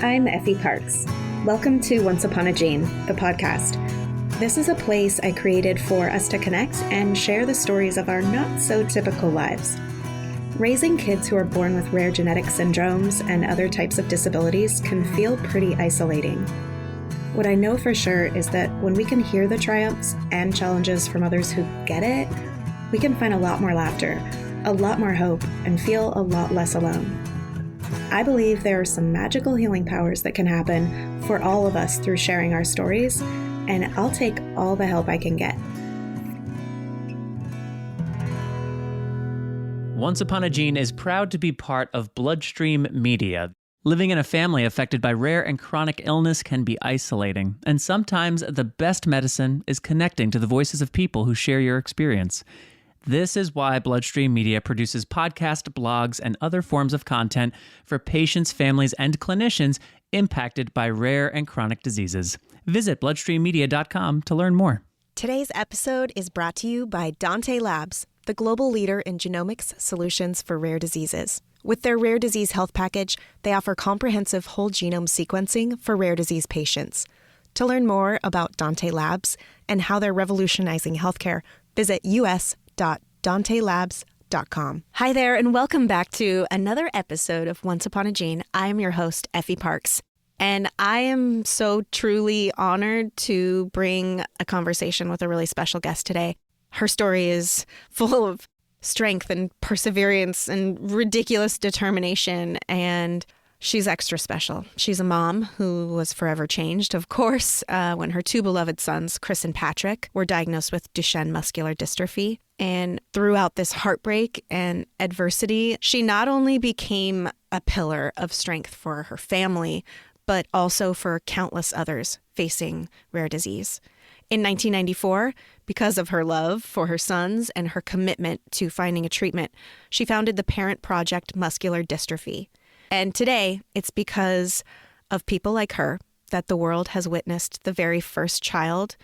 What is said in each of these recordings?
I'm Effie Parks. Welcome to Once Upon a Gene, the podcast. This is a place I created for us to connect and share the stories of our not-so-typical lives. Raising kids who are born with rare genetic syndromes and other types of disabilities can feel pretty isolating. What I know for sure is that when we can hear the triumphs and challenges from others who get it, we can find a lot more laughter, a lot more hope, and feel a lot less alone. I believe there are some magical healing powers that can happen for all of us through sharing our stories, and I'll take all the help I can get. Once Upon a Gene is proud to be part of Bloodstream Media. Living in a family affected by rare and chronic illness can be isolating, and sometimes the best medicine is connecting to the voices of people who share your experience. This is why Bloodstream Media produces podcasts, blogs, and other forms of content for patients, families, and clinicians impacted by rare and chronic diseases. Visit bloodstreammedia.com to learn more. Today's episode is brought to you by Dante Labs, the global leader in genomics solutions for rare diseases. With their rare disease health package, they offer comprehensive whole genome sequencing for rare disease patients. To learn more about Dante Labs and how they're revolutionizing healthcare, visit us.dantelabs.com. Hi there, and welcome back to another episode of Once Upon a Gene. I'm your host, Effie Parks, and I am so truly honored to bring a conversation with a really special guest today. Her story is full of strength and perseverance and ridiculous determination, and she's extra special. She's a mom who was forever changed, of course, when her two beloved sons, Chris and Patrick, were diagnosed with Duchenne muscular dystrophy. And throughout this heartbreak and adversity, she not only became a pillar of strength for her family, but also for countless others facing rare disease. In 1994, because of her love for her sons and her commitment to finding a treatment, she founded the Parent Project Muscular Dystrophy. And today, it's because of people like her that the world has witnessed the very first child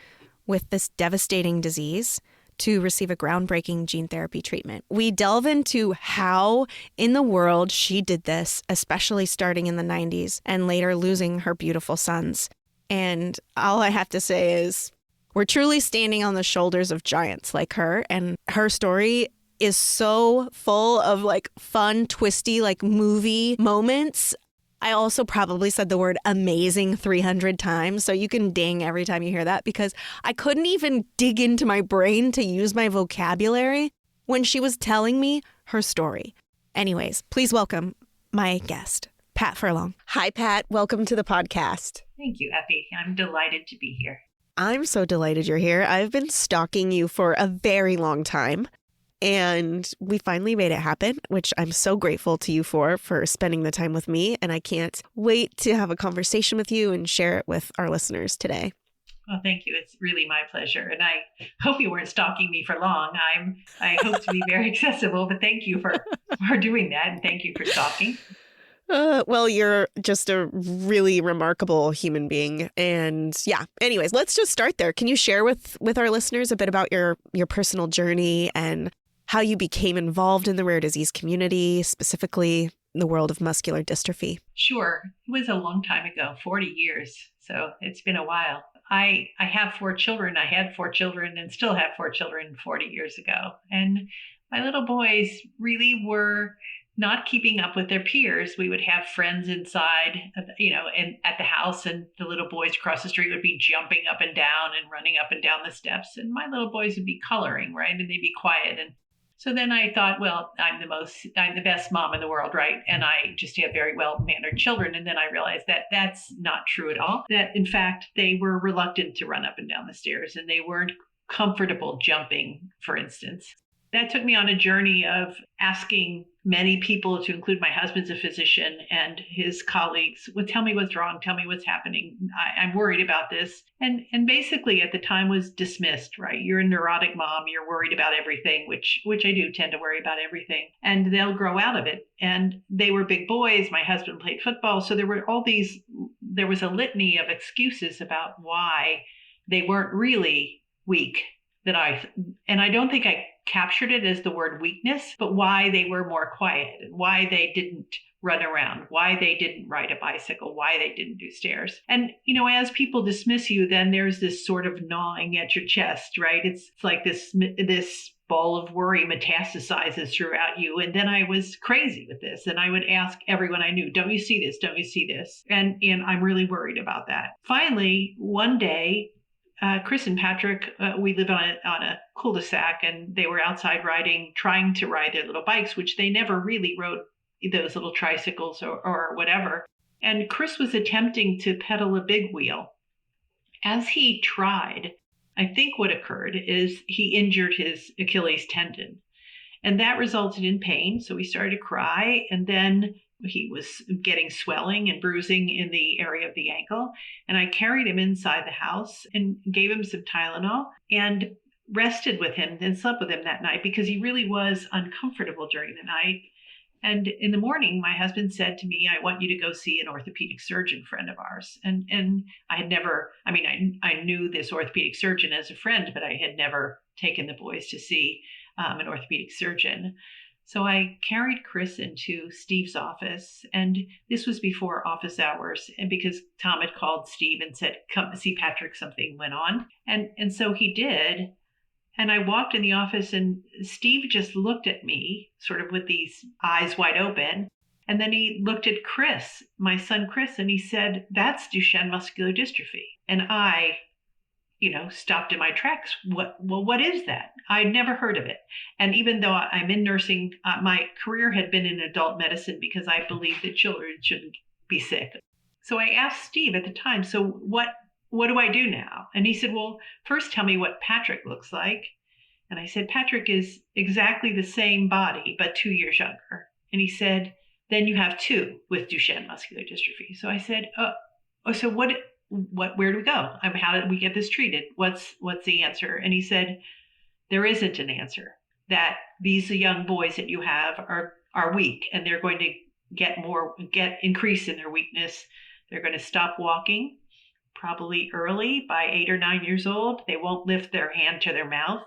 with this devastating disease to receive a groundbreaking gene therapy treatment. We delve into how in the world she did this, especially starting in the 90s and later losing her beautiful sons. And all I have to say is we're truly standing on the shoulders of giants like her, and her story is so full of like fun, twisty, like movie moments. I also probably said the word amazing 300 times, so you can ding every time you hear that because I couldn't even dig into my brain to use my vocabulary when she was telling me her story. Anyways, please welcome my guest, Pat Furlong. Hi, Pat. Welcome to the podcast. Thank you, Effie. I'm delighted to be here. I'm so delighted you're here. I've been stalking you for a very long time, and we finally made it happen, which I'm so grateful to you for spending the time with me, and I can't wait to have a conversation with you and share it with our listeners today. Well, thank you. It's really my pleasure, and I hope you weren't stalking me for long. I hope to be very accessible, but thank you for doing that, and thank you for stalking. Well, you're just a really remarkable human being. And yeah, anyways, let's just start there. Can you share with our listeners a bit about your personal journey and how you became involved in the rare disease community, specifically in the world of muscular dystrophy? Sure. It was a long time ago, 40 years. So it's been a while. I have 4 children. I had 4 children and still have 4 children 40 years ago. And my little boys really were not keeping up with their peers. We would have friends inside, and at the house, and the little boys across the street would be jumping up and down and running up and down the steps. And my little boys would be coloring, right? And they'd be quiet. And so then I thought, well, I'm the best mom in the world, right? And I just have very well-mannered children. And then I realized that that's not true at all. That in fact, they were reluctant to run up and down the stairs, and they weren't comfortable jumping, for instance. That took me on a journey of asking many people, to include my husband's a physician and his colleagues, well, tell me what's wrong, tell me what's happening. I'm worried about this. And basically at the time was dismissed, right? You're a neurotic mom, you're worried about everything, which I do tend to worry about everything. And they'll grow out of it. And they were big boys. My husband played football. So there was a litany of excuses about why they weren't really weak and I don't think I captured it as the word weakness, but why they were more quiet and why they didn't run around, why they didn't ride a bicycle, why they didn't do stairs. And, as people dismiss you, then there's this sort of gnawing at your chest, right? It's like this ball of worry metastasizes throughout you. And then I was crazy with this. And I would ask everyone I knew, don't you see this? Don't you see this? And I'm really worried about that. Finally, one day, Chris and Patrick, we live on a cul-de-sac, and they were outside trying to ride their little bikes, which they never really rode, those little tricycles or whatever. And Chris was attempting to pedal a big wheel. As he tried, I think what occurred is he injured his Achilles tendon, and that resulted in pain. So he started to cry, and then he was getting swelling and bruising in the area of the ankle. And I carried him inside the house and gave him some Tylenol and rested with him and slept with him that night because he really was uncomfortable during the night. And in the morning, my husband said to me, I want you to go see an orthopedic surgeon friend of ours. And I had never, I knew this orthopedic surgeon as a friend, but I had never taken the boys to see an orthopedic surgeon. So I carried Chris into Steve's office, and this was before office hours, and because Tom had called Steve and said, come see Patrick, something went on. And so he did. And I walked in the office, and Steve just looked at me sort of with these eyes wide open. And then he looked at Chris, my son Chris, and he said, that's Duchenne muscular dystrophy. And I, stopped in my tracks. What is that? I'd never heard of it. And even though I'm in nursing, my career had been in adult medicine because I believe that children shouldn't be sick. So I asked Steve at the time, so what do I do now? And he said, well, first tell me what Patrick looks like. And I said, Patrick is exactly the same body, but 2 years younger. And he said, then you have two with Duchenne muscular dystrophy. So I said, so where do we go? How did we get this treated? What's the answer? And he said, there isn't an answer. That these young boys that you have are weak, and they're going to get increase in their weakness. They're going to stop walking probably early by 8 or 9 years old. They won't lift their hand to their mouth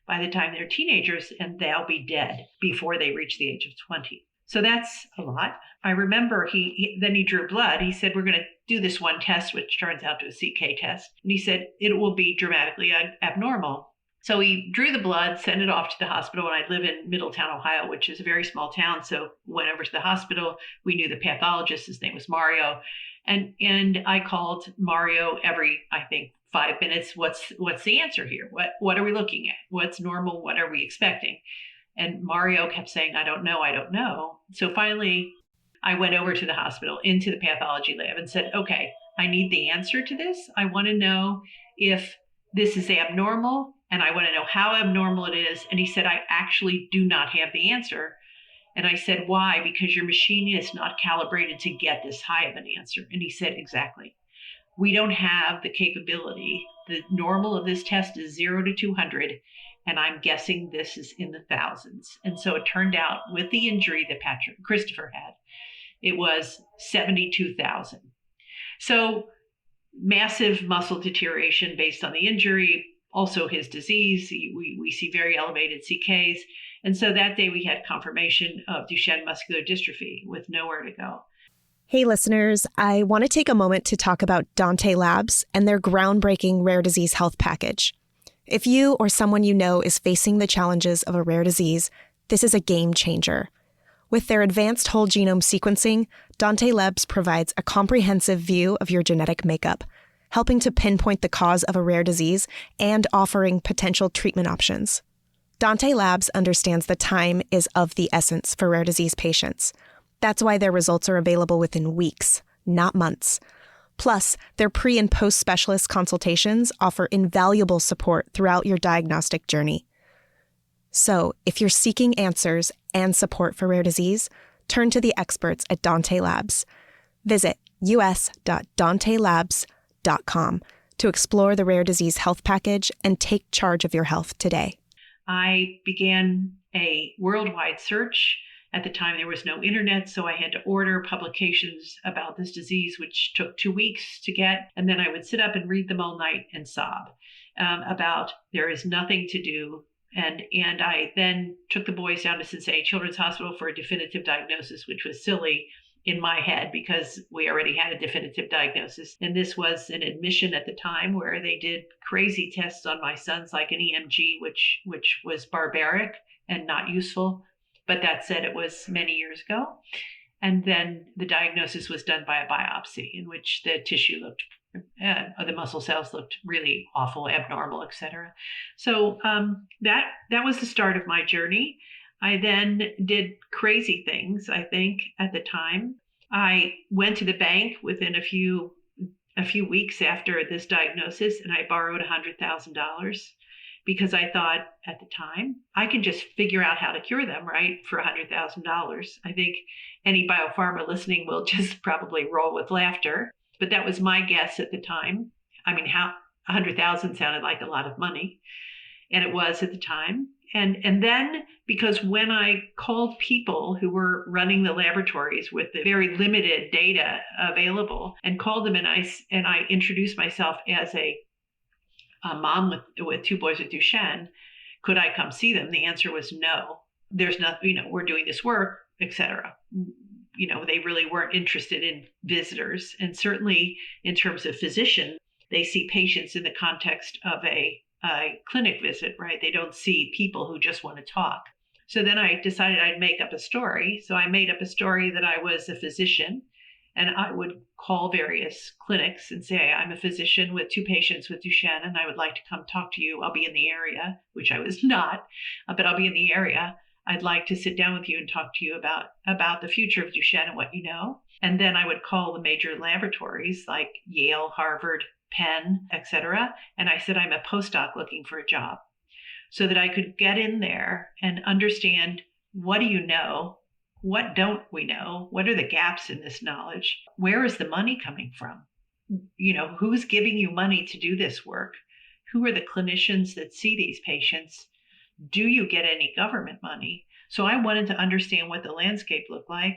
by the time they're teenagers, and they'll be dead before they reach the age of 20. So that's a lot. I remember then he drew blood. He said, we're going to do this one test, which turns out to a CK test. And he said, it will be dramatically abnormal. So he drew the blood, sent it off to the hospital. And I live in Middletown, Ohio, which is a very small town. So went over to the hospital. We knew the pathologist. His name was Mario. And I called Mario every, I think, 5 minutes. What's the answer here? What are we looking at? What's normal? What are we expecting? And Mario kept saying, I don't know. So finally, I went over to the hospital into the pathology lab and said, okay, I need the answer to this. I want to know if this is abnormal, and I want to know how abnormal it is. And he said, I actually do not have the answer. And I said, why? Because your machine is not calibrated to get this high of an answer. And he said, exactly. We don't have the capability. The normal of this test is 0 to 200. And I'm guessing this is in the thousands. And so it turned out with the injury that Christopher had, it was 72,000. So massive muscle deterioration based on the injury, also his disease. We see very elevated CKs. And so that day we had confirmation of Duchenne muscular dystrophy with nowhere to go. Hey listeners, I want to take a moment to talk about Dante Labs and their groundbreaking rare disease health package. If you or someone you know is facing the challenges of a rare disease, this is a game changer. With their advanced whole genome sequencing, Dante Labs provides a comprehensive view of your genetic makeup, helping to pinpoint the cause of a rare disease and offering potential treatment options. Dante Labs understands that time is of the essence for rare disease patients. That's why their results are available within weeks, not months. Plus, their pre- and post-specialist consultations offer invaluable support throughout your diagnostic journey. So, if you're seeking answers and support for rare disease, turn to the experts at Dante Labs. Visit us.dantelabs.com to explore the rare disease health package and take charge of your health today. I began a worldwide search. At the time, there was no internet, so I had to order publications about this disease, which took 2 weeks to get. And then I would sit up and read them all night and sob about there is nothing to do. And I then took the boys down to Cincinnati Children's Hospital for a definitive diagnosis, which was silly. in my head because we already had a definitive diagnosis. And this was an admission at the time where they did crazy tests on my sons, like an EMG, which was barbaric and not useful. But that said, it was many years ago. And then the diagnosis was done by a biopsy in which the tissue looked, the muscle cells looked really awful, abnormal, etc. So that was the start of my journey. I then did crazy things, I think, at the time. I went to the bank within a few weeks after this diagnosis, and I borrowed $100,000 because I thought at the time, I can just figure out how to cure them, right, for $100,000. I think any biopharma listening will just probably roll with laughter, but that was my guess at the time. I mean, how $100,000 sounded like a lot of money, and it was at the time. And then, because when I called people who were running the laboratories with the very limited data available and called them, and I introduced myself as a mom with two boys with Duchenne, could I come see them? The answer was no. There's nothing, we're doing this work, etc. They really weren't interested in visitors. And certainly in terms of physician, they see patients in the context of a clinic visit, right? They don't see people who just want to talk. So then I decided I'd make up a story. So I made up a story that I was a physician, and I would call various clinics and say, I'm a physician with two patients with Duchenne, and I would like to come talk to you. I'll be in the area, which I was not, but I'll be in the area. I'd like to sit down with you and talk to you about the future of Duchenne and what you know. And then I would call the major laboratories like Yale, Harvard, Penn, etc. And I said, I'm a postdoc looking for a job, so that I could get in there and understand, what do you know? What don't we know? What are the gaps in this knowledge? Where is the money coming from? Who's giving you money to do this work? Who are the clinicians that see these patients? Do you get any government money? So I wanted to understand what the landscape looked like.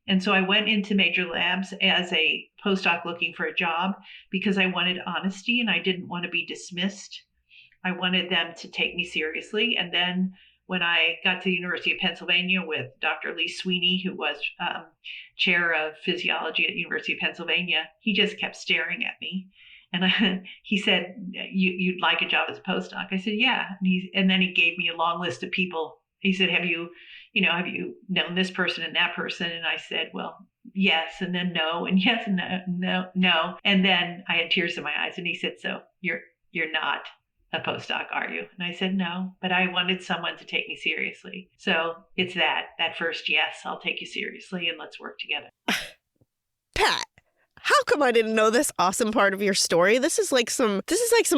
And so I went into major labs as a postdoc looking for a job because I wanted honesty and I didn't want to be dismissed. I wanted them to take me seriously. And then when I got to the University of Pennsylvania with Dr. Lee Sweeney, who was chair of physiology at the University of Pennsylvania, he just kept staring at me. And he said, you'd like a job as a postdoc? I said, yeah. And then he gave me a long list of people. He said, have you known this person and that person? And I said, well, yes, and then no, and yes, and no. And then I had tears in my eyes. And he said, so you're not a postdoc, are you? And I said, no, but I wanted someone to take me seriously. So it's that first, yes, I'll take you seriously and let's work together. Pat, how come I didn't know this awesome part of your story? This is like some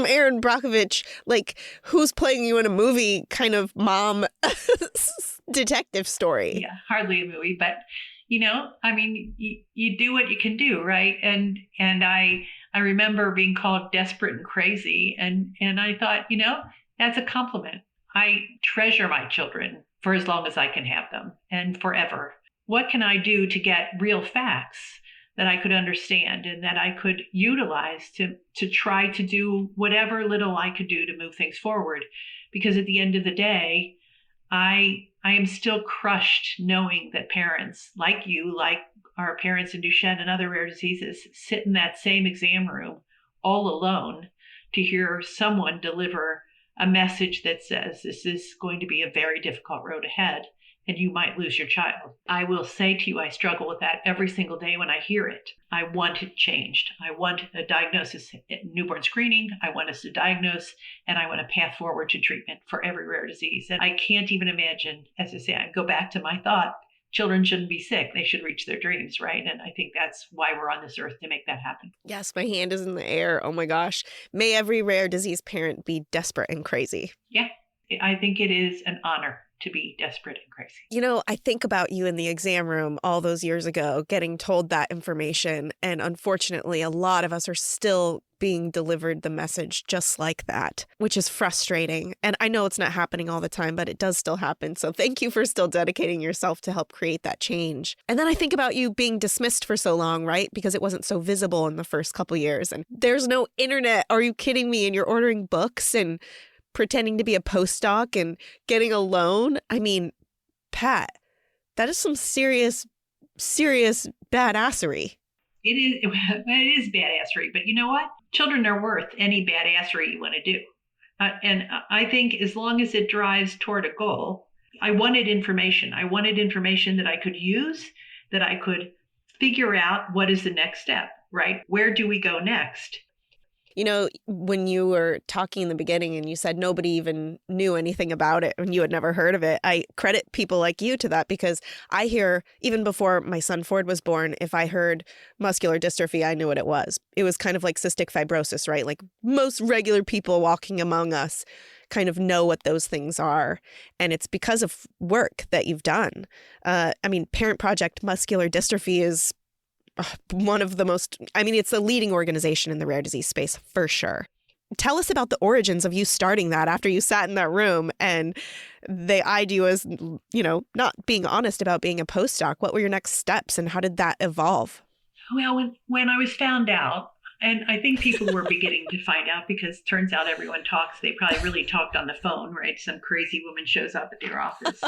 Aaron Brockovich, like who's playing you in a movie kind of mom detective story. Yeah, hardly a movie, but you do what you can do, right? And I remember being called desperate and crazy, and I thought, that's a compliment. I treasure my children for as long as I can have them and forever. What can I do to get real facts that I could understand and that I could utilize to try to do whatever little I could do to move things forward? Because at the end of the day, I am still crushed knowing that parents like you, like our parents in Duchenne and other rare diseases, sit in that same exam room all alone to hear someone deliver a message that says this is going to be a very difficult road ahead and you might lose your child. I will say to you, I struggle with that every single day when I hear it. I want it changed. I want a diagnosis, newborn screening. I want us to diagnose, and I want a path forward to treatment for every rare disease. And I can't even imagine, as I say, I go back to my thought, children shouldn't be sick. They should reach their dreams, right? And I think that's why we're on this earth, to make that happen. Yes, my hand is in the air. Oh my gosh. May every rare disease parent be desperate and crazy. Yeah, I think it is an honor to be desperate and crazy. I think about you in the exam room all those years ago, getting told that information. And unfortunately, a lot of us are still being delivered the message just like that, which is frustrating. And I know it's not happening all the time, but it does still happen. So thank you for still dedicating yourself to help create that change. And then I think about you being dismissed for so long, right? Because it wasn't so visible in the first couple years. And there's no internet. Are you kidding me? And you're ordering books and pretending to be a postdoc and getting a loan. I mean, Pat, that is some serious serious badassery. It is badassery, but you know what? Children are worth any badassery you want to do. And I think as long as it drives toward a goal, I wanted information. I wanted information that I could use, that I could figure out what is the next step, right? Where do we go next? You know, when you were talking in the beginning and you said nobody even knew anything about it and you had never heard of it, I credit people like you to that, because I hear, even before my son Ford was born, if I heard muscular dystrophy, I knew what it was. It was kind of like cystic fibrosis, right? Like most regular people walking among us kind of know what those things are. And it's because of work that you've done. Parent Project Muscular Dystrophy is one of the most, it's the leading organization in the rare disease space for sure. Tell us about the origins of you starting that after you sat in that room and they eyed you as, not being honest about being a postdoc. What were your next steps and how did that evolve? Well, when I was found out, and I think people were beginning to find out, because it turns out everyone talks. They probably really talked on the phone, right? Some crazy woman shows up at their office.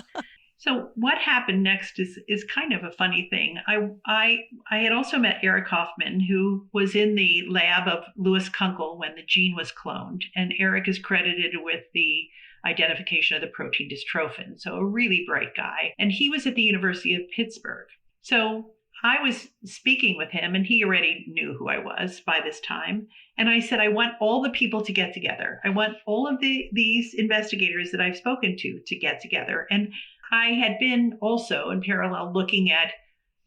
So what happened next is kind of a funny thing. I had also met Eric Hoffman, who was in the lab of Louis Kunkel when the gene was cloned. And Eric is credited with the identification of the protein dystrophin. So a really bright guy. And he was at the University of Pittsburgh. So I was speaking with him, and he already knew who I was by this time. And I said, I want all the people to get together. I want all of these investigators that I've spoken to get together. And I had been also in parallel looking at,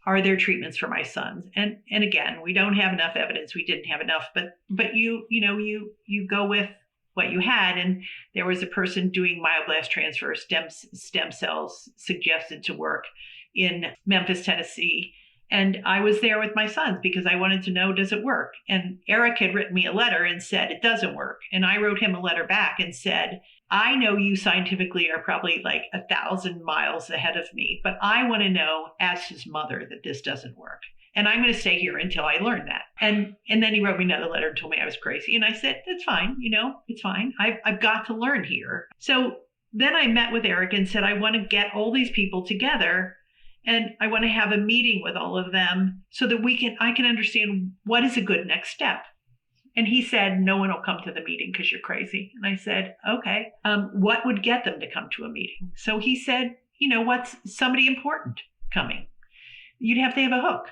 are there treatments for my sons? And again, we don't have enough evidence. We didn't have enough, but you go with what you had. And there was a person doing myoblast transfer stem cells suggested to work in Memphis, Tennessee. And I was there with my sons because I wanted to know, does it work? And Eric had written me a letter and said, it doesn't work. And I wrote him a letter back and said, I know you scientifically are probably like 1,000 miles ahead of me, but I want to know as his mother that this doesn't work. And I'm going to stay here until I learn that. And then he wrote me another letter and told me I was crazy. And I said, that's fine. It's fine. I've got to learn here. So then I met with Eric and said, I want to get all these people together. And I want to have a meeting with all of them so that I can understand what is a good next step. And he said, no one will come to the meeting because you're crazy. And I said, okay, what would get them to come to a meeting? So he said, what's somebody important coming? You'd have to have a hook.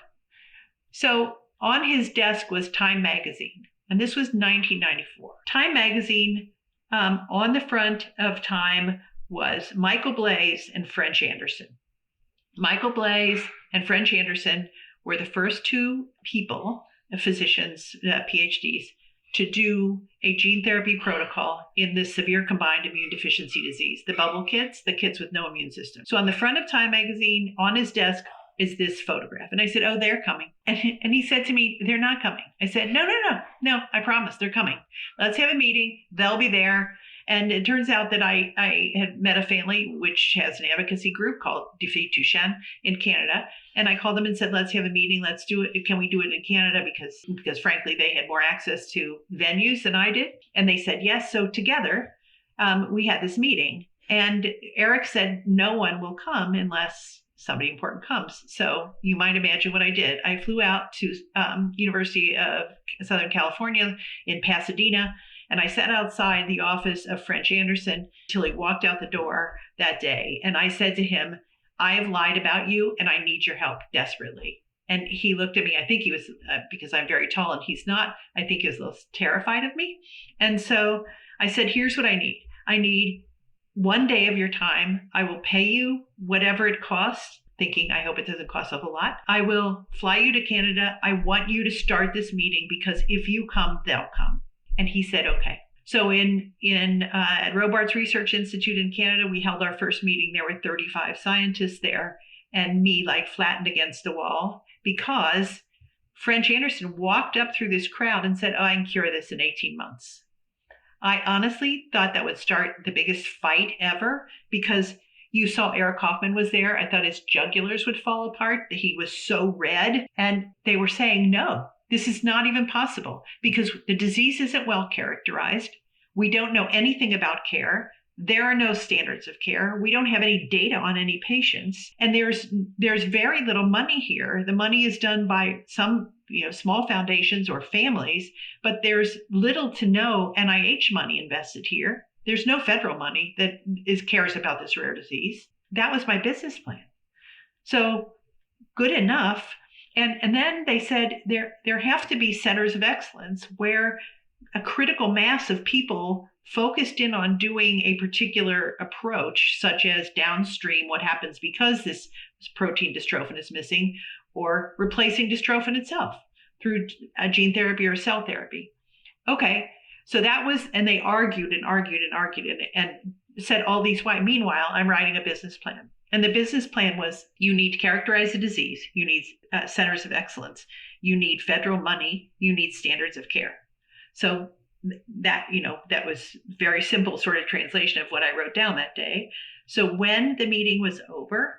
So on his desk was Time magazine. And this was 1994. Time magazine, on the front of Time was Michael Blaise and French Anderson. Michael Blaise and French Anderson were the first two people, physicians, PhDs, to do a gene therapy protocol in this severe combined immune deficiency disease, the bubble kids, the kids with no immune system. So on the front of Time magazine, on his desk, is this photograph. And I said, oh, they're coming. And he said to me, they're not coming. I said, no, I promise they're coming. Let's have a meeting. They'll be there. And it turns out that I had met a family which has an advocacy group called Defeat Duchenne in Canada. And I called them and said, let's have a meeting. Let's do it. Can we do it in Canada? Because frankly, they had more access to venues than I did. And they said, yes. So together, we had this meeting. And Eric said, no one will come unless somebody important comes. So you might imagine what I did. I flew out to University of Southern California in Pasadena. And I sat outside the office of French Anderson till he walked out the door that day. And I said to him, I have lied about you and I need your help desperately. And he looked at me. I think he was, because I'm very tall and he's not, I think he was a little terrified of me. And so I said, here's what I need. I need 1 day of your time. I will pay you whatever it costs, thinking I hope it doesn't cost a whole lot. I will fly you to Canada. I want you to start this meeting because if you come, they'll come. And he said, okay. So at Robarts Research Institute in Canada, we held our first meeting. There were 35 scientists there and me like flattened against the wall because French Anderson walked up through this crowd and said, oh, I can cure this in 18 months. I honestly thought that would start the biggest fight ever because you saw Eric Hoffman was there. I thought his jugulars would fall apart. He was so red. And they were saying, no. This is not even possible because the disease isn't well characterized. We don't know anything about care. There are no standards of care. We don't have any data on any patients. And there's very little money here. The money is done by some small foundations or families, but there's little to no NIH money invested here. There's no federal money that cares about this rare disease. That was my business plan. So good enough. And then they said there have to be centers of excellence where a critical mass of people focused in on doing a particular approach, such as downstream, what happens because this protein dystrophin is missing, or replacing dystrophin itself through a gene therapy or cell therapy. Okay, so that was, and they argued and said all these why. Meanwhile, I'm writing a business plan. And the business plan was, you need to characterize the disease, you need centers of excellence, you need federal money, you need standards of care. So that was very simple sort of translation of what I wrote down that day. So when the meeting was over,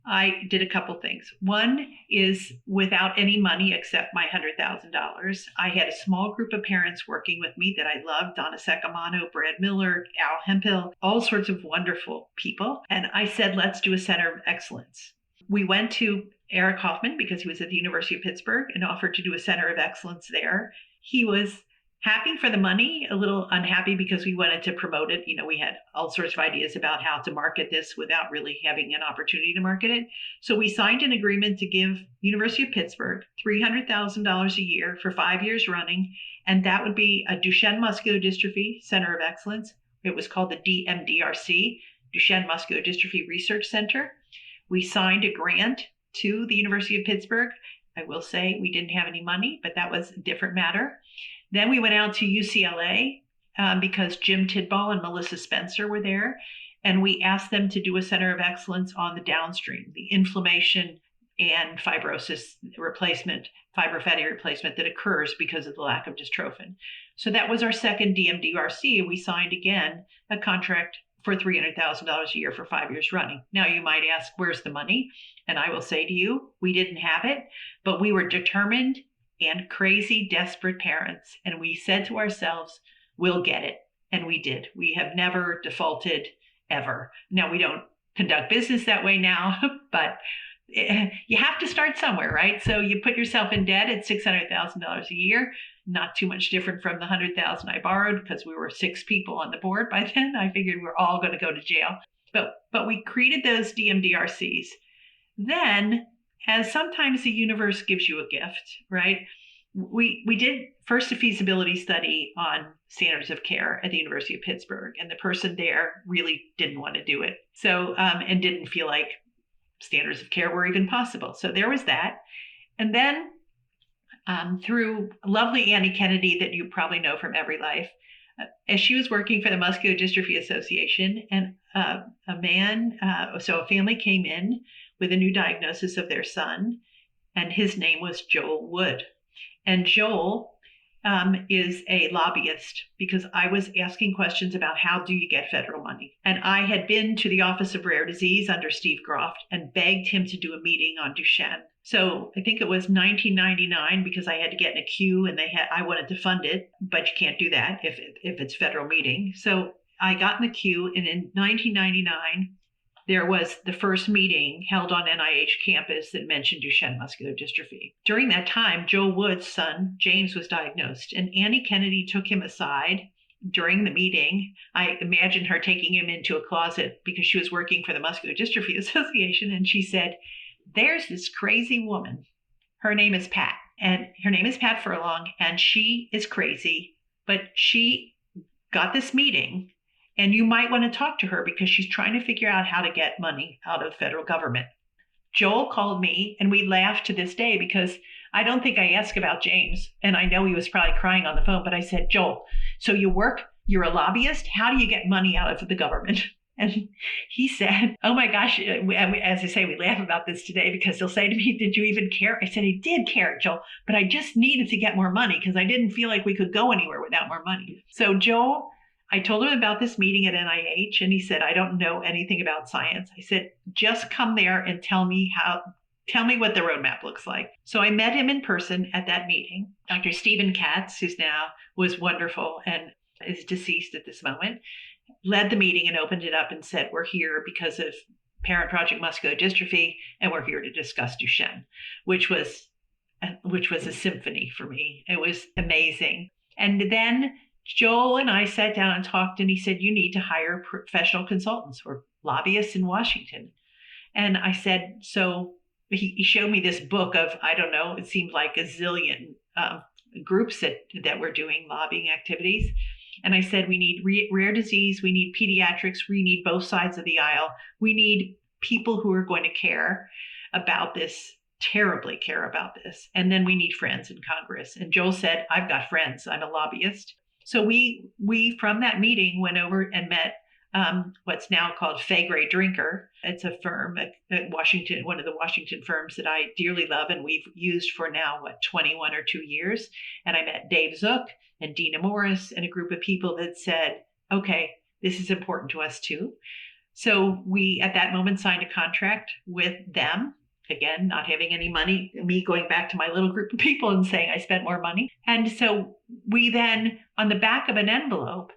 I did a couple things. One is, without any money except my $100,000, I had a small group of parents working with me that I loved: Donna Secamano, Brad Miller, Al Hemphill, all sorts of wonderful people. And I said, let's do a center of excellence. We went to Eric Hoffman because he was at the University of Pittsburgh and offered to do a center of excellence there. He was happy for the money, a little unhappy because we wanted to promote it. We had all sorts of ideas about how to market this without really having an opportunity to market it. So we signed an agreement to give University of Pittsburgh $300,000 a year for 5 years running. And that would be a Duchenne Muscular Dystrophy Center of Excellence. It was called the DMDRC, Duchenne Muscular Dystrophy Research Center. We signed a grant to the University of Pittsburgh. I will say we didn't have any money, but that was a different matter. Then we went out to UCLA because Jim Tidball and Melissa Spencer were there. And we asked them to do a center of excellence on the downstream, the inflammation and fibrosis replacement, fibrofatty replacement that occurs because of the lack of dystrophin. So that was our second DMDRC. And we signed again a contract for $300,000 a year for 5 years running. Now you might ask, where's the money? And I will say to you, we didn't have it, but we were determined and crazy, desperate parents. And we said to ourselves, we'll get it. And we did. We have never defaulted ever. Now, we don't conduct business that way now, but you have to start somewhere, right? So you put yourself in debt at $600,000 a year, not too much different from the $100,000 I borrowed because we were 6 people on the board by then. I figured we're all going to go to jail. But we created those DMDRCs. Then, as sometimes the universe gives you a gift, right? We did first a feasibility study on standards of care at the University of Pittsburgh, and the person there really didn't want to do it. So, and didn't feel like standards of care were even possible. So there was that. And then through lovely Annie Kennedy, that you probably know from Every Life, as she was working for the Muscular Dystrophy Association, and a family came in with a new diagnosis of their son, and his name was Joel Wood. And Joel is a lobbyist because I was asking questions about how do you get federal money. And I had been to the Office of Rare Disease under Steve Groft and begged him to do a meeting on Duchenne. So I think it was 1999 because I had to get in a queue and I wanted to fund it, but you can't do that if it's federal meeting. So I got in the queue, and in 1999, there was the first meeting held on NIH campus that mentioned Duchenne muscular dystrophy. During that time, Joel Wood's son, James, was diagnosed, and Annie Kennedy took him aside during the meeting. I imagined her taking him into a closet because she was working for the Muscular Dystrophy Association, and she said, "There's this crazy woman. Her name is Pat, and her name is Pat Furlong, and she is crazy, but she got this meeting, and you might want to talk to her because she's trying to figure out how to get money out of the federal government." Joel called me, and we laughed to this day because I don't think I asked about James, and I know he was probably crying on the phone, but I said, "Joel, so you're a lobbyist? How do you get money out of the government?" And he said, "Oh my gosh," as I say, we laugh about this today because he'll say to me, "Did you even care?" I said, "I did care, Joel, but I just needed to get more money because I didn't feel like we could go anywhere without more money." So Joel, I told him about this meeting at NIH, and he said, "I don't know anything about science." I said, "Just come there and tell me what the roadmap looks like." So I met him in person at that meeting. Dr. Stephen Katz, who's now was wonderful and is deceased at this moment. led the meeting and opened it up and said, we're here because of Parent Project Muscular Dystrophy, and we're here to discuss Duchenne, which was a symphony for me. It was amazing. And then Joel and I sat down and talked, and he said, you need to hire professional consultants or lobbyists in Washington. And I said, so he showed me this book of, I don't know, it seemed like a zillion groups that were doing lobbying activities. And I said, we need rare disease, we need pediatrics, we need both sides of the aisle. We need people who are going to care about this, terribly care about this. And then we need friends in Congress. And Joel said, I've got friends, I'm a lobbyist. So we from that meeting went over and met what's now called Faegre Drinker. It's a firm at Washington, one of the Washington firms that I dearly love, and we've used for now, 21 or 2 years. And I met Dave Zook and Dina Morris and a group of people that said, okay, this is important to us too. So we, at that moment, signed a contract with them. Again, not having any money, me going back to my little group of people and saying I spent more money. And so we then, on the back of an envelope,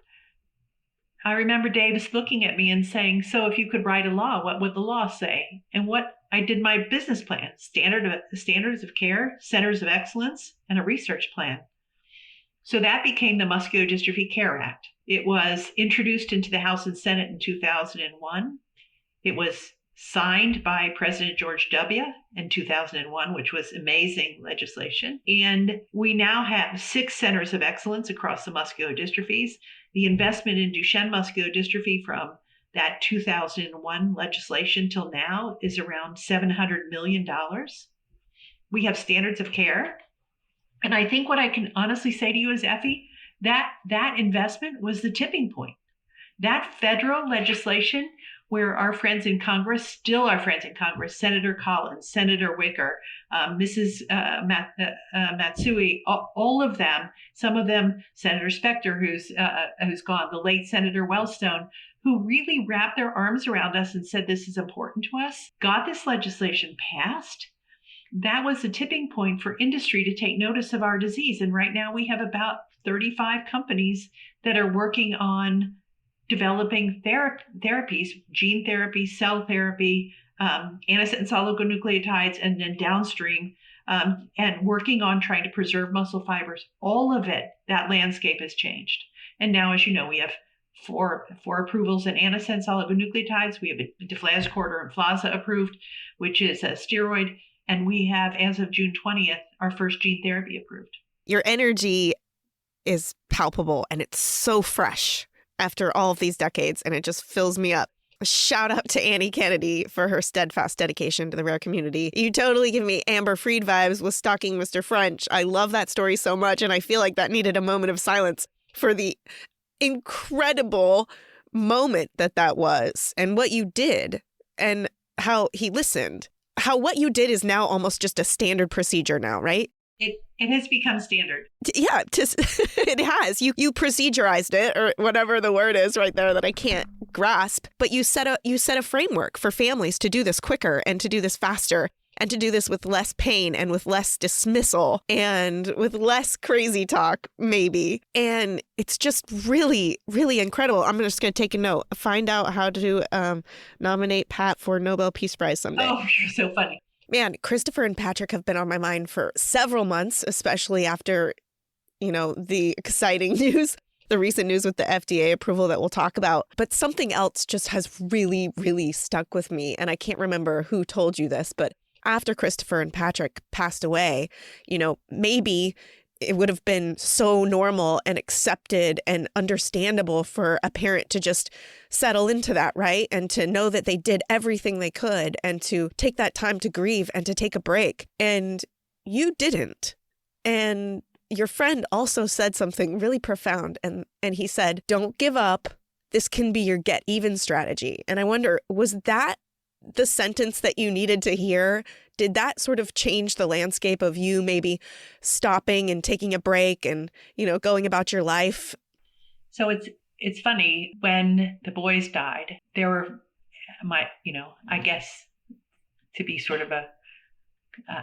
I remember Davis looking at me and saying, so if you could write a law, what would the law say? And what I did my business plan, standards of care, centers of excellence, and a research plan. So that became the Muscular Dystrophy Care Act. It was introduced into the House and Senate in 2001. It was signed by President George W. in 2001, which was amazing legislation. And we now have 6 centers of excellence across the muscular dystrophies. The investment in Duchenne muscular dystrophy from that 2001 legislation till now is around $700 million. We have standards of care. And I think what I can honestly say to you is, Effie, that investment was the tipping point. That federal legislation where our friends in Congress, still our friends in Congress, Senator Collins, Senator Wicker, Mrs. Matsui, all of them, some of them, Senator Specter, who's gone, the late Senator Wellstone, who really wrapped their arms around us and said, this is important to us, got this legislation passed. That was the tipping point for industry to take notice of our disease. And right now we have about 35 companies that are working on developing therapies, gene therapy, cell therapy, antisense oligonucleotides, and then downstream, and working on trying to preserve muscle fibers. All of it, that landscape has changed. And now, as you know, we have four approvals in antisense oligonucleotides. We have deflazacort or Emflaza approved, which is a steroid. And we have, as of June 20th, our first gene therapy approved. Your energy is palpable and it's so fresh after all of these decades, and it just fills me up. A shout out to Annie Kennedy for her steadfast dedication to the rare community. You totally give me Amber Freed vibes with Stalking Mr. French. I love that story so much, and I feel like that needed a moment of silence for the incredible moment that was, and what you did, and how he listened. How what you did is now almost just a standard procedure now, right? It has become standard. Yeah, it has. You procedurized it, or whatever the word is right there that I can't grasp. But you set a framework for families to do this quicker and to do this faster and to do this with less pain and with less dismissal and with less crazy talk, maybe. And it's just really, really incredible. I'm just going to take a note. Find out how to nominate Pat for Nobel Peace Prize someday. Oh, you're so funny. Man, Christopher and Patrick have been on my mind for several months, especially after, the exciting news, the recent news with the FDA approval that we'll talk about. But something else just has really, really stuck with me. And I can't remember who told you this, but after Christopher and Patrick passed away, maybe it would have been so normal and accepted and understandable for a parent to just settle into that, right? And to know that they did everything they could and to take that time to grieve and to take a break. And you didn't. And your friend also said something really profound. And he said, don't give up. This can be your get even strategy. And I wonder, was that the sentence that you needed to hear? Did that sort of change the landscape of you maybe stopping and taking a break and, going about your life? So it's funny, when the boys died, there were I guess, to be sort of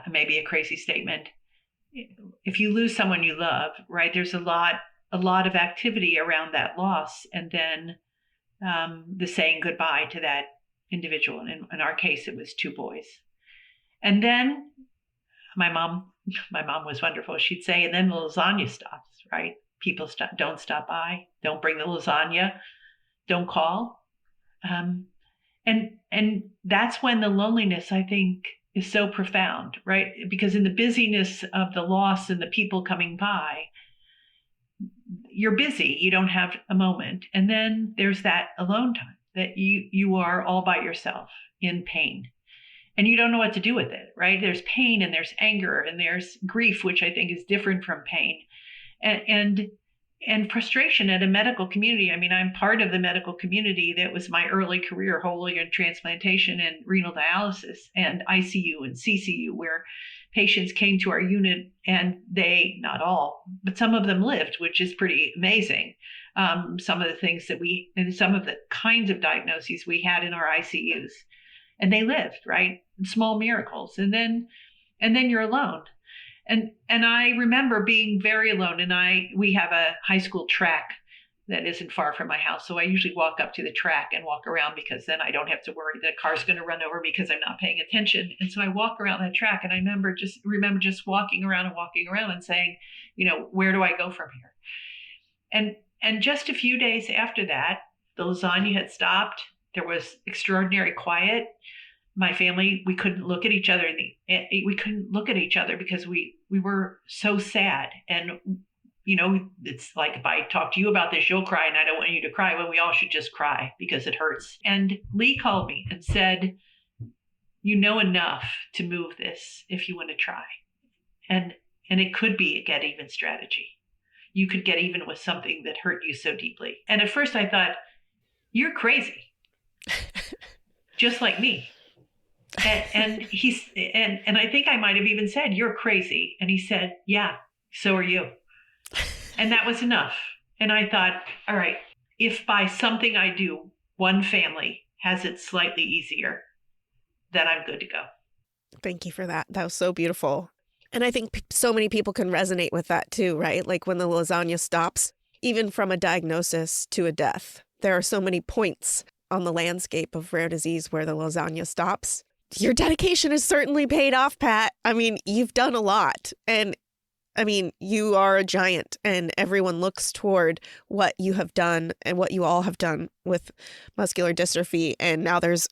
maybe a crazy statement, if you lose someone you love, right, there's a lot of activity around that loss. And then the saying goodbye to that individual. And in our case, it was 2 boys. And then my mom was wonderful. She'd say, and then the lasagna stops, right? People don't stop by, don't bring the lasagna, don't call. And that's when the loneliness, I think, is so profound, right? Because in the busyness of the loss and the people coming by, you're busy, you don't have a moment. And then there's that alone time that you are all by yourself in pain. And you don't know what to do with it, right? There's pain and there's anger and there's grief, which I think is different from pain. And frustration at a medical community. I mean, I'm part of the medical community that was my early career, whole organ transplantation and renal dialysis and ICU and CCU, where patients came to our unit and they, not all, but some of them lived, which is pretty amazing. Some of the things and some of the kinds of diagnoses we had in our ICUs, and they lived, right? Small miracles. And then you're alone. And I remember being very alone. And we have a high school track that isn't far from my house. So I usually walk up to the track and walk around, because then I don't have to worry that a car's going to run over me because I'm not paying attention. And so I walk around that track, and I remember just walking around and saying, where do I go from here? And just a few days after that, the lasagna had stopped. There was extraordinary quiet. My family, we couldn't look at each other because we were so sad. And it's like, if I talk to you about this, you'll cry, and I don't want you to cry. Well, we all should just cry because it hurts. And Lee called me and said, you know enough to move this if you want to try. And it could be a get even strategy. You could get even with something that hurt you so deeply. And at first I thought, you're crazy. Just like me. And I think I might have even said, you're crazy. And he said, yeah, so are you. And that was enough. And I thought, all right, if by something I do, one family has it slightly easier, then I'm good to go. Thank you for that. That was so beautiful. And I think so many people can resonate with that too, right? Like when the lasagna stops, even from a diagnosis to a death, there are so many points on the landscape of rare disease where the lasagna stops. Your dedication has certainly paid off, Pat. I mean, you've done a lot. And I mean, you are a giant, and everyone looks toward what you have done and what you all have done with muscular dystrophy. And now there's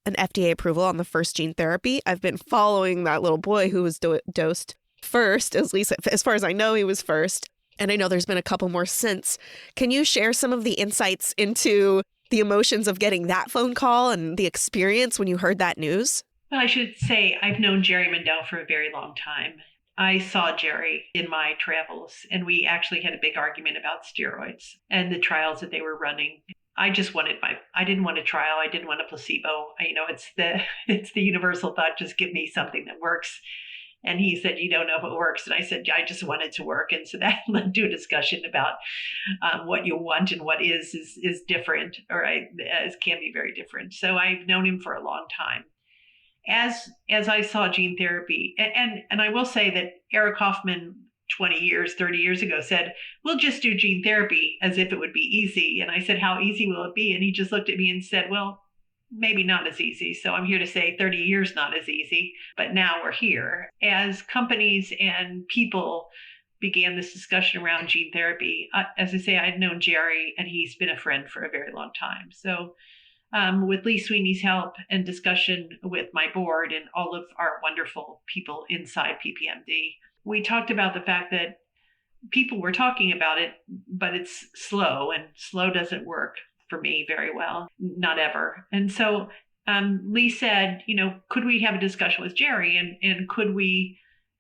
an FDA approval on the first gene therapy. I've been following that little boy who was dosed first, at least as far as I know, he was first. And I know there's been a couple more since. Can you share some of the insights into the emotions of getting that phone call and the experience when you heard that news? Well, I should say I've known Jerry Mendel for a very long time. I saw Jerry in my travels, and we actually had a big argument about steroids and the trials that they were running. I didn't want a trial. I didn't want a placebo. It's the universal thought, just give me something that works. And he said, you don't know if it works. And I said, I just want it to work. And so that led to a discussion about what you want and what is different, or can be very different. So I've known him for a long time. As I saw gene therapy, and I will say that Eric Hoffman 20 years, 30 years ago said, we'll just do gene therapy as if it would be easy. And I said, how easy will it be? And he just looked at me and said, well, maybe not as easy. So I'm here to say 30 years not as easy, but now we're here. As companies and people began this discussion around gene therapy, as I say, I'd known Jerry, and he's been a friend for a very long time. So with Lee Sweeney's help and discussion with my board and all of our wonderful people inside PPMD, we talked about the fact that people were talking about it, but it's slow, and slow doesn't work for me very well, not ever. And so Lee said, could we have a discussion with Jerry, and could we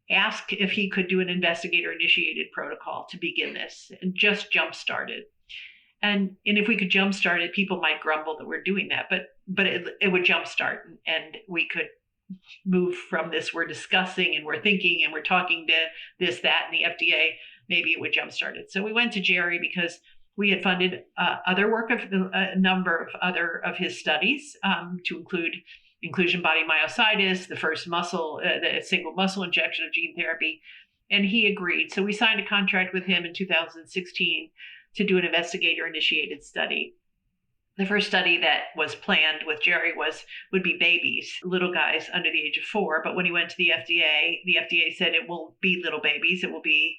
ask if he could do an investigator-initiated protocol to begin this and just jump-start it? And if we could jumpstart it, people might grumble that we're doing that, but it would jumpstart, and we could move from this. We're discussing and we're thinking and we're talking to this, that, and the FDA. Maybe it would jumpstart it. So we went to Jerry because we had funded other work of a number of other of his studies to include inclusion body myositis, the first the single muscle injection of gene therapy, and he agreed. So we signed a contract with him in 2016 to do an investigator-initiated study. The first study that was planned with Jerry would be babies, little guys under the age of 4. But when he went to the FDA said it won't be little babies. It will be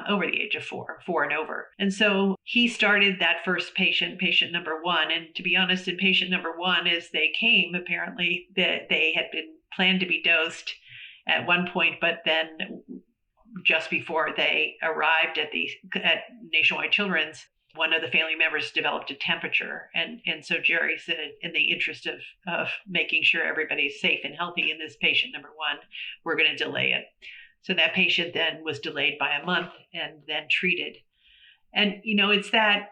over the age of 4 and over. And so he started that first patient number 1. And to be honest, in patient number 1, as they came, apparently that they had been planned to be dosed at one point, but then just before they arrived at Nationwide Children's, one of the family members developed a temperature. And so Jerry said, in the interest of making sure everybody's safe and healthy in this patient number 1, we're going to delay it. So that patient then was delayed by a month and then treated. And, it's that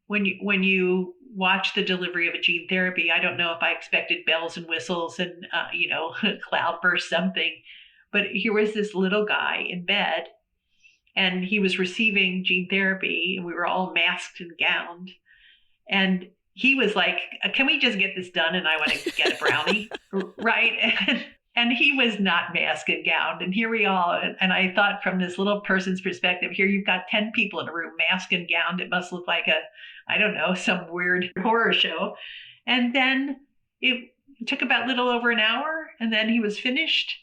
when you watch the delivery of a gene therapy, I don't know if I expected bells and whistles and, cloudburst something, but here was this little guy in bed and he was receiving gene therapy and we were all masked and gowned. And he was like, can we just get this done? And I want to get a brownie, right? And he was not masked and gowned. And here we all, and I thought from this little person's perspective, here you've got 10 people in a room masked and gowned. It must look like some weird horror show. And then it took about a little over an hour and then he was finished.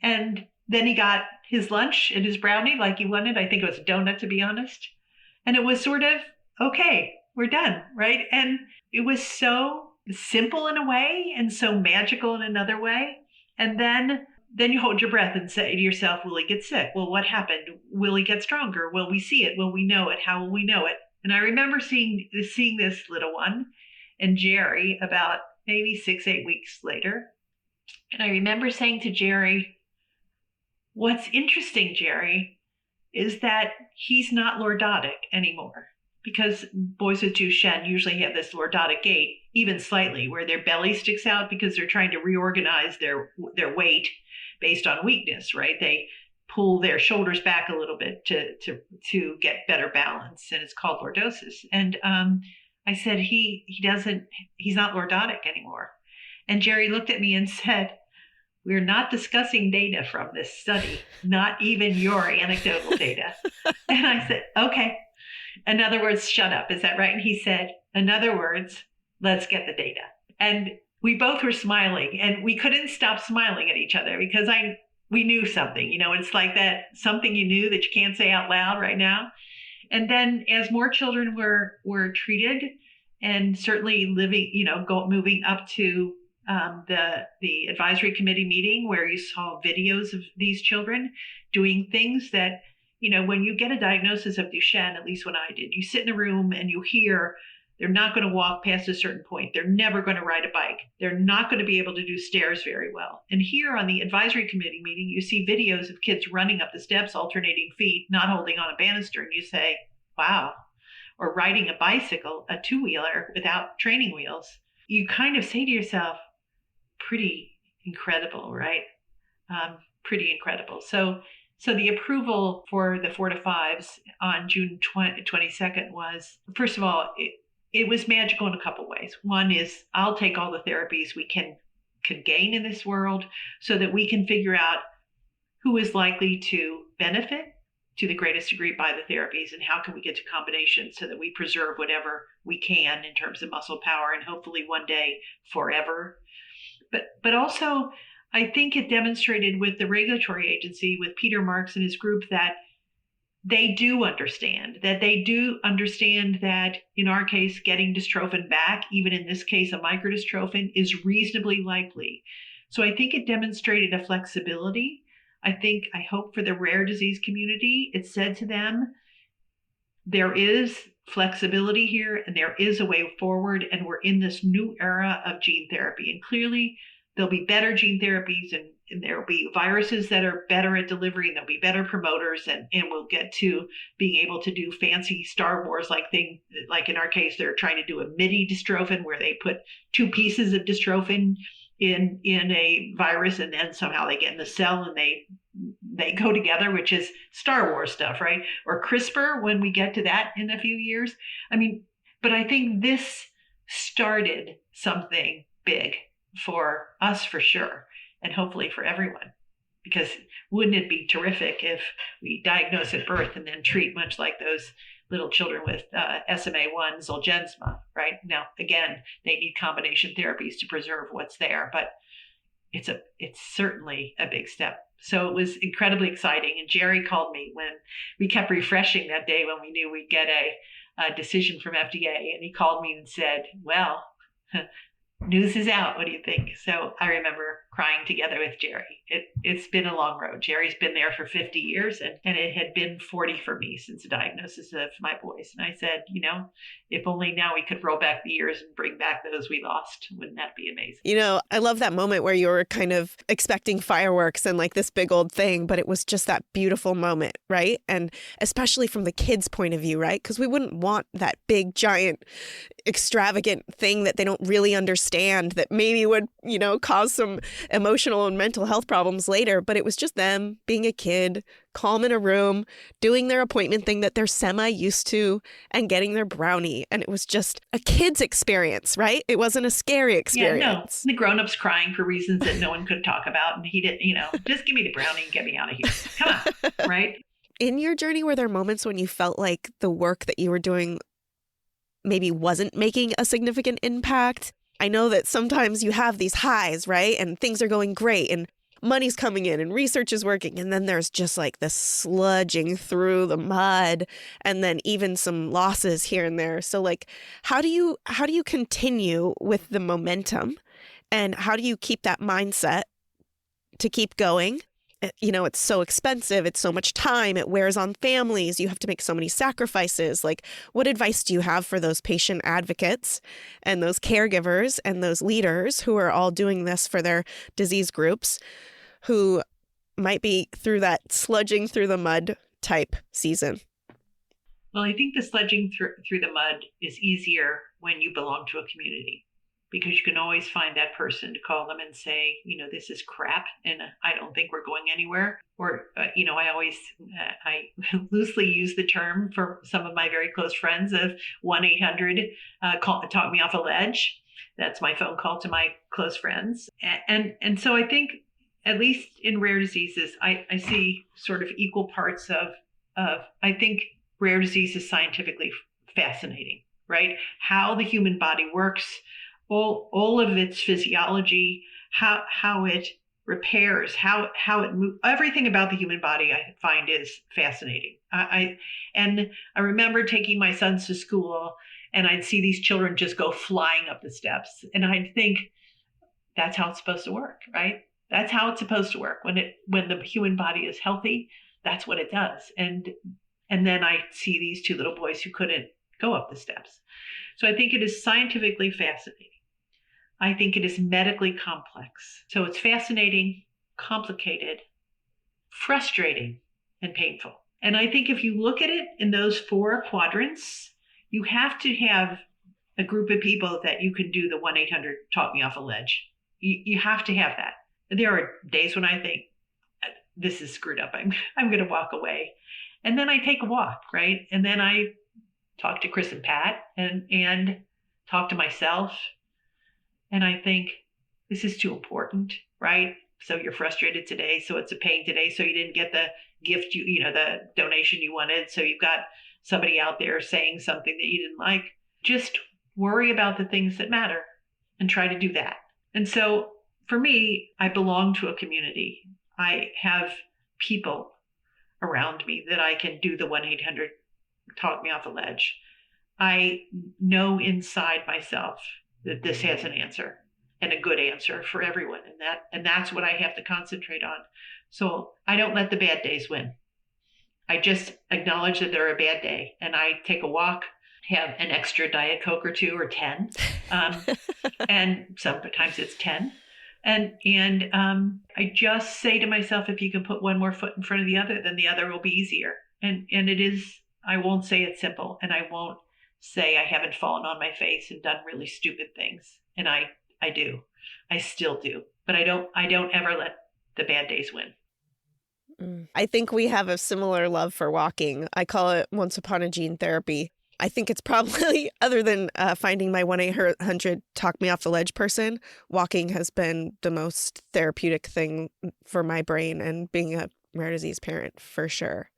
And then he got his lunch and his brownie like he wanted. I think it was a donut, to be honest. And it was sort of, okay, we're done, right? And it was so simple in a way and so magical in another way. And then you hold your breath and say to yourself, will he get sick? Well, what happened? Will he get stronger? Will we see it? Will we know it? How will we know it? And I remember seeing this little one and Jerry about maybe 6-8 weeks later. And I remember saying to Jerry, what's interesting, Jerry, is that he's not lordotic anymore. Because boys with Duchenne usually have this lordotic gait, even slightly, where their belly sticks out because they're trying to reorganize their weight based on weakness, right? They pull their shoulders back a little bit to get better balance, and it's called lordosis. And I said, he's not lordotic anymore. And Jerry looked at me and said, we're not discussing data from this study, not even your anecdotal data. And I said, okay. In other words, shut up. Is that right? And he said, in other words, let's get the data. And we both were smiling and we couldn't stop smiling at each other because we knew something, it's like that something you knew that you can't say out loud right now. And then as more children were treated and certainly moving up to the advisory committee meeting where you saw videos of these children doing things that, when you get a diagnosis of Duchenne, at least when I did, you sit in a room and you hear they're not going to walk past a certain point. They're never going to ride a bike. They're not going to be able to do stairs very well. And here on the advisory committee meeting, you see videos of kids running up the steps, alternating feet, not holding on a banister. And you say, wow. Or riding a bicycle, a 2-wheeler without training wheels. You kind of say to yourself, pretty incredible, right? Pretty incredible. So the approval for the 4 to 5s on June 22nd was, first of all, it was magical in a couple ways. One is I'll take all the therapies we can gain in this world so that we can figure out who is likely to benefit to the greatest degree by the therapies and how can we get to combinations so that we preserve whatever we can in terms of muscle power and hopefully one day forever. But also, I think it demonstrated with the regulatory agency, with Peter Marks and his group, that they do understand that in our case, getting dystrophin back, even in this case, a microdystrophin, is reasonably likely. So I think it demonstrated a flexibility. I hope for the rare disease community, it said to them, there is flexibility here and there is a way forward, and we're in this new era of gene therapy. And clearly there'll be better gene therapies and there'll be viruses that are better at delivery and there'll be better promoters and we'll get to being able to do fancy Star Wars like in our case, they're trying to do a midi dystrophin where they put 2 pieces of dystrophin in a virus and then somehow they get in the cell and they go together, which is Star Wars stuff, right? Or CRISPR when we get to that in a few years. But I think this started something big for us for sure, and hopefully for everyone. Because wouldn't it be terrific if we diagnose at birth and then treat much like those little children with SMA1 Zolgensma, right? Now, again, they need combination therapies to preserve what's there, but it's certainly a big step. So it was incredibly exciting. And Jerry called me when we kept refreshing that day when we knew we'd get a decision from FDA. And he called me and said, well, news is out. What do you think? So I remember crying together with Jerry. It's been a long road. Jerry's been there for 50 years and it had been 40 for me since the diagnosis of my boys. And I said, if only now we could roll back the years and bring back those we lost. Wouldn't that be amazing? I love that moment where you were kind of expecting fireworks and like this big old thing, but it was just that beautiful moment, right? And especially from the kids' point of view, right? Because we wouldn't want that big, giant, extravagant thing that they don't really understand that maybe would, cause some emotional and mental health problems later. But it was just them being a kid, calm in a room, doing their appointment thing that they're semi-used to and getting their brownie. And it was just a kid's experience, right? It wasn't a scary experience. Yeah, no. The grown-ups crying for reasons that no one could talk about. And he didn't, just give me the brownie and get me out of here. Come on, right? In your journey, were there moments when you felt like the work that you were doing maybe wasn't making a significant impact? I know that sometimes you have these highs, right? And things are going great and money's coming in and research is working. And then there's just like the sludging through the mud and then even some losses here and there. So like, how do you continue with the momentum and how do you keep that mindset to keep going? It's so expensive. It's so much time. It wears on families. You have to make so many sacrifices. Like, what advice do you have for those patient advocates and those caregivers and those leaders who are all doing this for their disease groups who might be through that sludging through the mud type season? Well, I think the sludging through the mud is easier when you belong to a community, because you can always find that person to call them and say, this is crap and I don't think we're going anywhere. Or, I loosely use the term for some of my very close friends of 1-800 talk me off a ledge. That's my phone call to my close friends. And so I think, at least in rare diseases, I see sort of equal parts of I think rare disease is scientifically fascinating, right? How the human body works, all of its physiology, how it repairs, how it moves, everything about the human body I find is fascinating. I remember taking my sons to school and I'd see these children just go flying up the steps and I'd think, that's how it's supposed to work, right? That's how it's supposed to work. When the human body is healthy, that's what it does. And then I see these two little boys who couldn't go up the steps. So I think it is scientifically fascinating. I think it is medically complex. So it's fascinating, complicated, frustrating, and painful. And I think if you look at it in those 4 quadrants, you have to have a group of people that you can do the 1-800 talk me off a ledge. You have to have that. There are days when I think, this is screwed up. I'm going to walk away. And then I take a walk, right? And then I talk to Chris and Pat and talk to myself. And I think, this is too important, right? So you're frustrated today. So it's a pain today. So you didn't get the gift, the donation you wanted. So you've got somebody out there saying something that you didn't like. Just worry about the things that matter and try to do that. And so for me, I belong to a community. I have people around me that I can do the 1-800 talk me off a ledge. I know inside myself that this has an answer and a good answer for everyone. And that's what I have to concentrate on. So I don't let the bad days win. I just acknowledge that they're a bad day and I take a walk, have an extra Diet Coke or 2 or 10. And sometimes it's 10. And I just say to myself, if you can put one more foot in front of the other, then the other will be easier. And it is, I won't say it's simple and I won't say I haven't fallen on my face and done really stupid things. And I do. I still do. But I don't ever let the bad days win. I think we have a similar love for walking. I call it once upon a gene therapy. I think it's probably, other than finding my 1-800 talk me off the ledge person, walking has been the most therapeutic thing for my brain and being a rare disease parent for sure.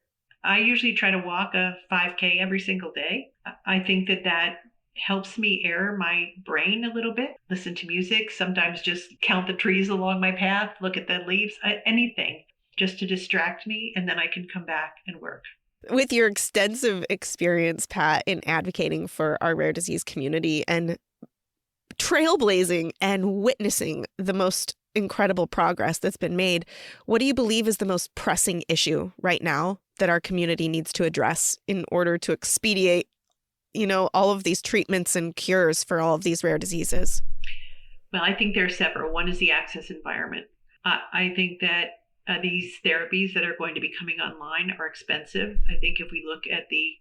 I usually try to walk a 5K every single day. I think that helps me air my brain a little bit, listen to music, sometimes just count the trees along my path, look at the leaves, anything just to distract me. And then I can come back and work. With your extensive experience, Pat, in advocating for our rare disease community and trailblazing and witnessing the most incredible progress that's been made, what do you believe is the most pressing issue right now that our community needs to address in order to expedite, all of these treatments and cures for all of these rare diseases? Well, I think there are several. One is the access environment. I think that these therapies that are going to be coming online are expensive. I think if we look at the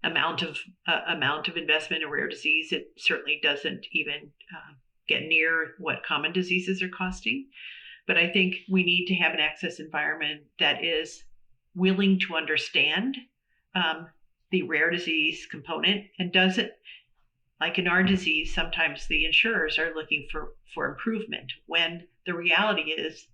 amount of investment in rare disease, it certainly doesn't even get near what common diseases are costing. But I think we need to have an access environment that is willing to understand the rare disease component and doesn't, like in our disease, sometimes the insurers are looking for improvement when the reality is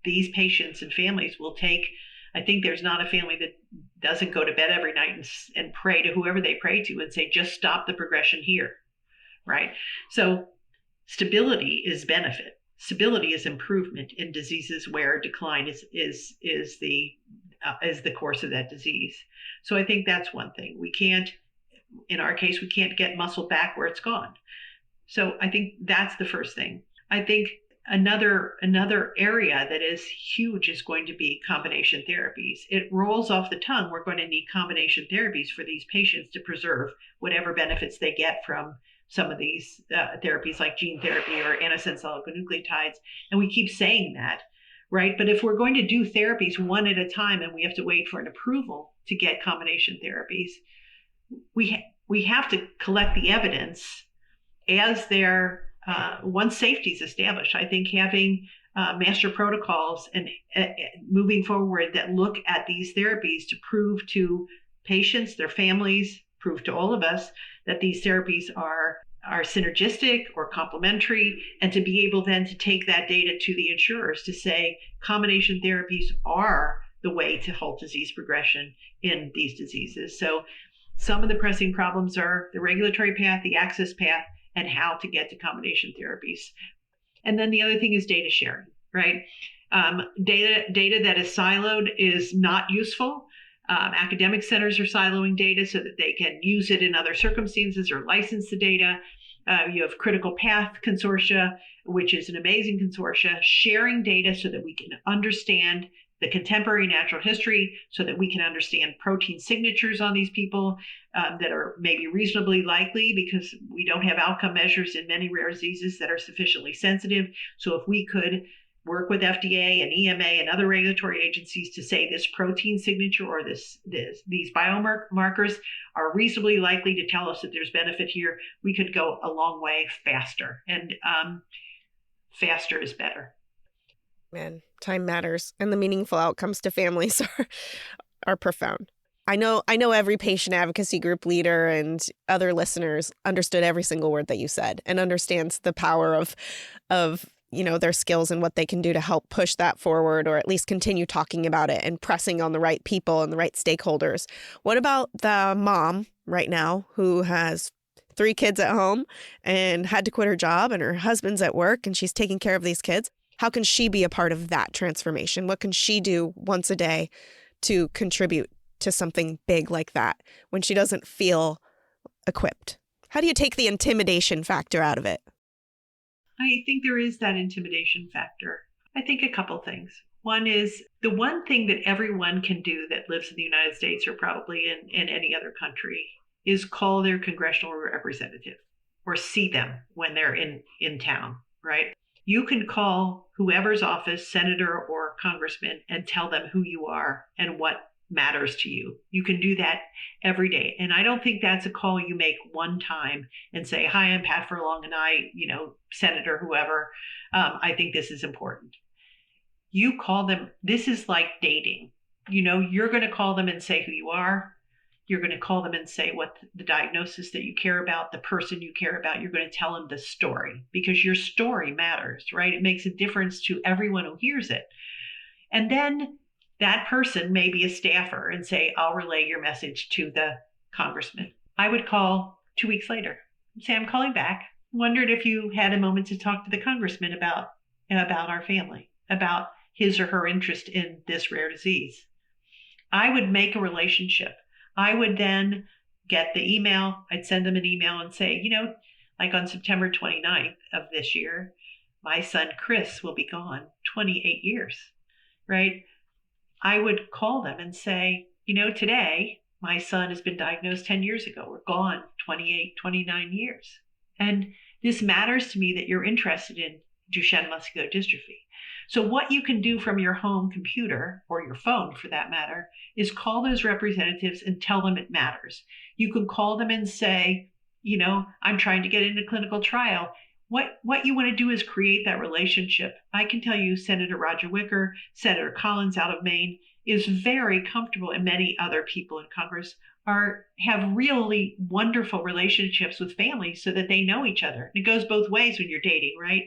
these patients and families will take, I think there's not a family that doesn't go to bed every night and pray to whoever they pray to and say, just stop the progression here, right? So stability is benefit. Stability is improvement in diseases where decline is the course of that disease. So I think that's one thing. We can't, in our case, we can't get muscle back where it's gone. So I think that's the first thing. I think another area that is huge is going to be combination therapies. It rolls off the tongue. We're going to need combination therapies for these patients to preserve whatever benefits they get from some of these therapies like gene therapy or antisense oligonucleotides. And we keep saying that, right? But if we're going to do therapies one at a time and we have to wait for an approval to get combination therapies, we have to collect the evidence as they're once safety is established. I think having master protocols and moving forward that look at these therapies to prove to patients, their families, prove to all of us that these therapies are synergistic or complementary, and to be able then to take that data to the insurers to say combination therapies are the way to halt disease progression in these diseases. So some of the pressing problems are the regulatory path, the access path, and how to get to combination therapies. And then the other thing is data sharing, right? Data that is siloed is not useful. Academic centers are siloing data so that they can use it in other circumstances or license the data. You have Critical Path Consortia, which is an amazing consortia, sharing data so that we can understand the contemporary natural history, so that we can understand protein signatures on these people that are maybe reasonably likely, because we don't have outcome measures in many rare diseases that are sufficiently sensitive. So if we could work with FDA and EMA and other regulatory agencies to say this protein signature or these biomarkers are reasonably likely to tell us that there's benefit here, we could go a long way faster. And faster is better. Man, time matters, and the meaningful outcomes to families are profound. I know every patient advocacy group leader and other listeners understood every single word that you said and understands the power of their skills and what they can do to help push that forward, or at least continue talking about it and pressing on the right people and the right stakeholders. What about the mom right now who has 3 kids at home and had to quit her job, and her husband's at work and she's taking care of these kids? How can she be a part of that transformation? What can she do once a day to contribute to something big like that when she doesn't feel equipped? How do you take the intimidation factor out of it? I think there is that intimidation factor. I think a couple things. One is the one thing that everyone can do that lives in the United States, or probably in any other country, is call their congressional representative or see them when they're in town, right? You can call whoever's office, senator or congressman, and tell them who you are and what matters to you. You can do that every day. And I don't think that's a call you make one time and say, hi, I'm Pat Furlong and I, Senator, whoever, I think this is important. You call them, this is like dating. You're going to call them and say who you are. You're going to call them and say what the diagnosis that you care about, the person you care about. You're going to tell them the story, because your story matters, right? It makes a difference to everyone who hears it. And then That person may be a staffer and say, I'll relay your message to the congressman. I would call 2 weeks later and say, I'm calling back. Wondered if you had a moment to talk to the congressman about our family, about his or her interest in this rare disease. I would make a relationship. I would then get the email. I'd send them an email and say, like on September 29th of this year, my son Chris will be gone 28 years, right? I would call them and say, today my son has been diagnosed 10 years ago. We're gone 28, 29 years. And this matters to me that you're interested in Duchenne muscular dystrophy. So what you can do from your home computer, or your phone for that matter, is call those representatives and tell them it matters. You can call them and say, I'm trying to get into clinical trial. What you want to do is create that relationship. I can tell you Senator Roger Wicker, Senator Collins out of Maine, is very comfortable, and many other people in Congress have really wonderful relationships with families so that they know each other. It goes both ways when you're dating, right?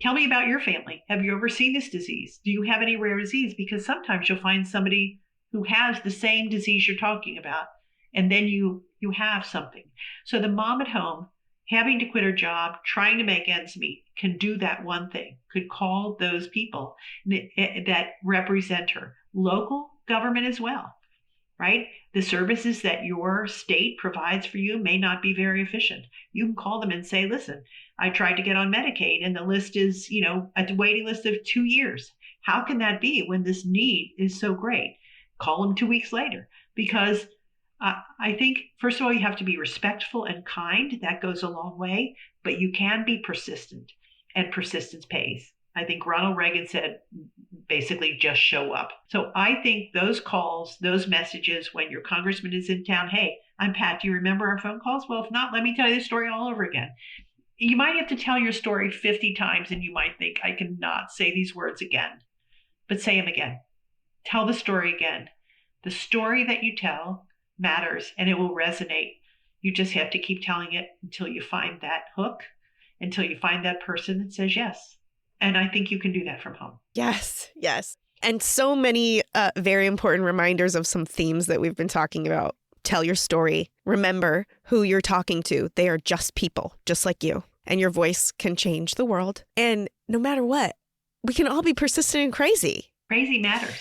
Tell me about your family. Have you ever seen this disease? Do you have any rare disease? Because sometimes you'll find somebody who has the same disease you're talking about, and then you have something. So the mom at home, having to quit her job, trying to make ends meet, can do that one thing, could call those people that represent her. Local government as well, right? The services that your state provides for you may not be very efficient. You can call them and say, listen, I tried to get on Medicaid and the list is, a waiting list of 2 years. How can that be when this need is so great? Call them 2 weeks later, because I think, first of all, you have to be respectful and kind. That goes a long way, but you can be persistent, and persistence pays. I think Ronald Reagan said, basically, just show up. So I think those calls, those messages when your congressman is in town, hey, I'm Pat, do you remember our phone calls? Well, if not, let me tell you the story all over again. You might have to tell your story 50 times and you might think, I cannot say these words again, but say them again. Tell the story again. The story that you tell matters and it will resonate. You just have to keep telling it until you find that hook, until you find that person that says yes. And I think you can do that from home. Yes, yes. And so many very important reminders of some themes that we've been talking about. Tell your story. Remember who you're talking to. They are just people, just like you. And your voice can change the world. And no matter what, we can all be persistent and crazy. Crazy matters.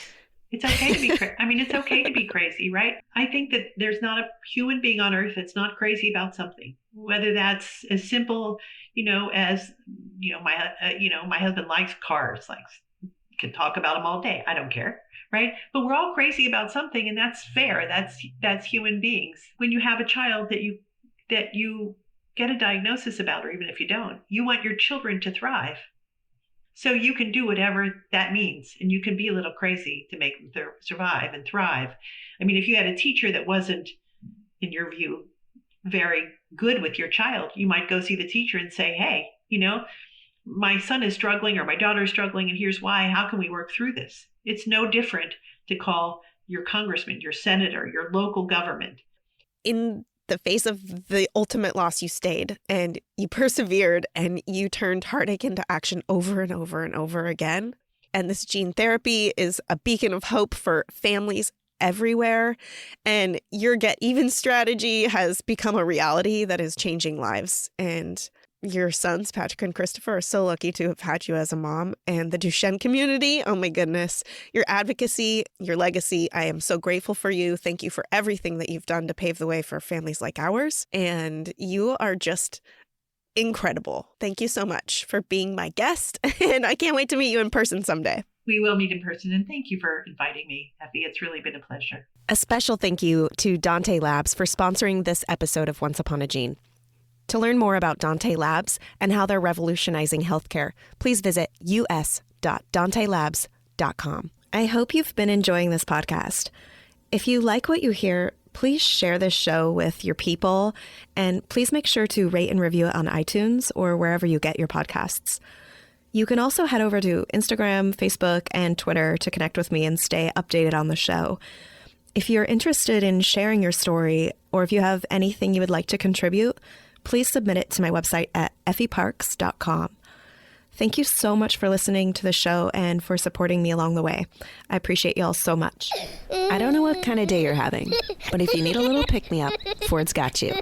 It's okay to be it's okay to be crazy, right? I think that there's not a human being on earth that's not crazy about something. Whether that's as simple, as my husband likes cars, can talk about them all day. I don't care, right? But we're all crazy about something, and that's fair. That's human beings. When you have a child that you get a diagnosis about, or even if you don't, you want your children to thrive. So you can do whatever that means, and you can be a little crazy to make them survive and thrive. I mean, if you had a teacher that wasn't, in your view, very good with your child, you might go see the teacher and say, hey, my son is struggling or my daughter is struggling, and here's why. How can we work through this? It's no different to call your congressman, your senator, your local government. In the face of the ultimate loss, you stayed and you persevered and you turned heartache into action over and over and over again. And this gene therapy is a beacon of hope for families everywhere. And your Get Even strategy has become a reality that is changing lives. And your sons, Patrick and Christopher, are so lucky to have had you as a mom. And the Duchenne community, oh my goodness, your advocacy, your legacy, I am so grateful for you. Thank you for everything that you've done to pave the way for families like ours. And you are just incredible. Thank you so much for being my guest. And I can't wait to meet you in person someday. We will meet in person, and thank you for inviting me, Effie. It's really been a pleasure. A special thank you to Dante Labs for sponsoring this episode of Once Upon a Gene. To learn more about Dante Labs and how they're revolutionizing healthcare, please visit us.dantelabs.com. I hope you've been enjoying this podcast. If you like what you hear, please share this show with your people, and please make sure to rate and review it on iTunes or wherever you get your podcasts. You can also head over to Instagram, Facebook, and Twitter to connect with me and stay updated on the show. If you're interested in sharing your story, or if you have anything you would like to contribute, please submit it to my website at effieparks.com. Thank you so much for listening to the show and for supporting me along the way. I appreciate y'all so much. I don't know what kind of day you're having, but if you need a little pick-me-up, Ford's got you.